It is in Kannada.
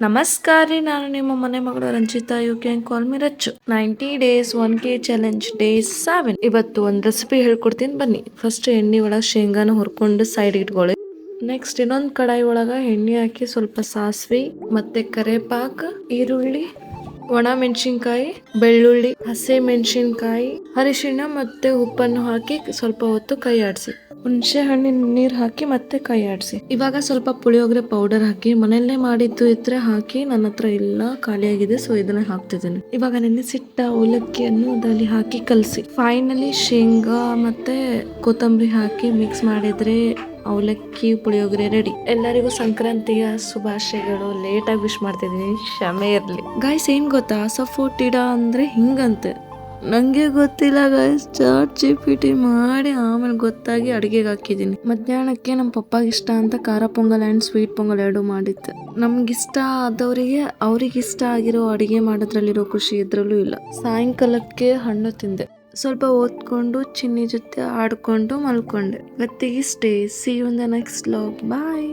ನಮಸ್ಕಾರ ರೀ, ನಾನು ನಿಮ್ಮ ಮನೆ ಮಗಳು Ranjitha. You can call me Rachu. 90 days 1K challenge day 7. ಇವತ್ತು ಒಂದು ರೆಸಿಪಿ ಹೇಳ್ಕೊಡ್ತೀನಿ ಬನ್ನಿ. ಫಸ್ಟ್ ಎಣ್ಣೆ ಒಳಗೆ ಶೇಂಗಾನ ಹುರ್ಕೊಂಡು ಸೈಡ್ ಇಟ್ಕೊಳ್ಳಿ. ನೆಕ್ಸ್ಟ್ ಇನ್ನೊಂದು ಕಡಾಯಿ ಒಳಗೆ ಎಣ್ಣೆ ಹಾಕಿ ಸ್ವಲ್ಪ ಸಾಸಿವೆ ಮತ್ತೆ ಕರೇಪಾಕ್, ಈರುಳ್ಳಿ, ಒಣ ಮೆಣಸಿನ್ಕಾಯಿ, ಬೆಳ್ಳುಳ್ಳಿ, ಹಸಿ ಮೆಣಸಿನ್ಕಾಯಿ, ಅರಿಶಿಣ ಮತ್ತೆ ಉಪ್ಪನ್ನು ಹಾಕಿ ಸ್ವಲ್ಪ ಹೊತ್ತು ಕೈ ಆಡಿಸಿ. ಹುಣಸೆ ಹಣ್ಣಿನ ನೀರ್ ಹಾಕಿ ಮತ್ತೆ ಕೈ ಆಡಿಸಿ. ಇವಾಗ ಸ್ವಲ್ಪ ಪುಳಿಯೋಗರೆ ಪೌಡರ್ ಹಾಕಿ, ಮನೆಯಲ್ಲೇ ಮಾಡಿದ್ದು ಇದ್ರೆ ಹಾಕಿ. ನನ್ನ ಹತ್ರ ಎಲ್ಲ ಖಾಲಿಯಾಗಿದೆ, ಸೊ ಇದನ್ನ ಹಾಕ್ತಿದ್ದೀನಿ. ಇವಾಗ ನೆನೆಸಿಟ್ಟ ಅವಲಕ್ಕಿಯನ್ನು ಅದರಲ್ಲಿ ಹಾಕಿ ಕಲಸಿ. ಫೈನಲಿ ಶೇಂಗಾ ಮತ್ತೆ ಕೊತ್ತಂಬರಿ ಹಾಕಿ ಮಿಕ್ಸ್ ಮಾಡಿದ್ರೆ ಅವಲಕ್ಕಿ ಪುಳಿಯೋಗರೆ ರೆಡಿ. ಎಲ್ಲರಿಗೂ ಸಂಕ್ರಾಂತಿಯ ಶುಭಾಶಯಗಳು. ಲೇಟ್ ಆಗಿ ವಿಶ್ ಮಾಡ್ತಿದೀನಿ, ಕ್ಷಮೆ ಇರ್ಲಿ. ಗಾಯ್ಸ್, ಏನ್ ಗೊತ್ತಾ, ಸಫೋಟಿಡ ಅಂದ್ರೆ ಹಿಂಗಂತೆ. ನಂಗೆ ಗೊತ್ತಿಲ್ಲ ಗಾಯ್ಸ್, ಚಾಟ್ GPT ಮಾಡಿ ಆಮೇಲೆ ಗೊತ್ತಾಗಿ ಅಡಿಗೆಗೆ ಹಾಕಿದ್ದೀನಿ. ಮಧ್ಯಾಹ್ನಕ್ಕೆ ನಮ್ಮ ಪಪ್ಪಾಗ ಇಷ್ಟ ಅಂತ ಖಾರ ಪೊಂಗಲ್ ಆ್ಯಂಡ್ ಸ್ವೀಟ್ ಪೊಂಗಲ್ ಎರಡು ಮಾಡಿದ್ದೆ. ನಮ್ಗಿಷ್ಟ ಆದವರಿಗೆ ಅವ್ರಿಗಿಷ್ಟ ಆಗಿರೋ ಅಡಿಗೆ ಮಾಡೋದ್ರಲ್ಲಿರೋ ಖುಷಿ ಇದ್ರಲ್ಲೂ ಇಲ್ಲ. ಸಾಯಂಕಾಲಕ್ಕೆ ಹಣ್ಣು ತಿಂದೆ, ಸ್ವಲ್ಪ ಓದ್ಕೊಂಡು ಚಿನ್ನಿ ಜೊತೆ ಆಡ್ಕೊಂಡು ಮಲ್ಕೊಂಡೆ. ಇವತ್ತಿಗೆ stay. See you in the next vlog. Bye.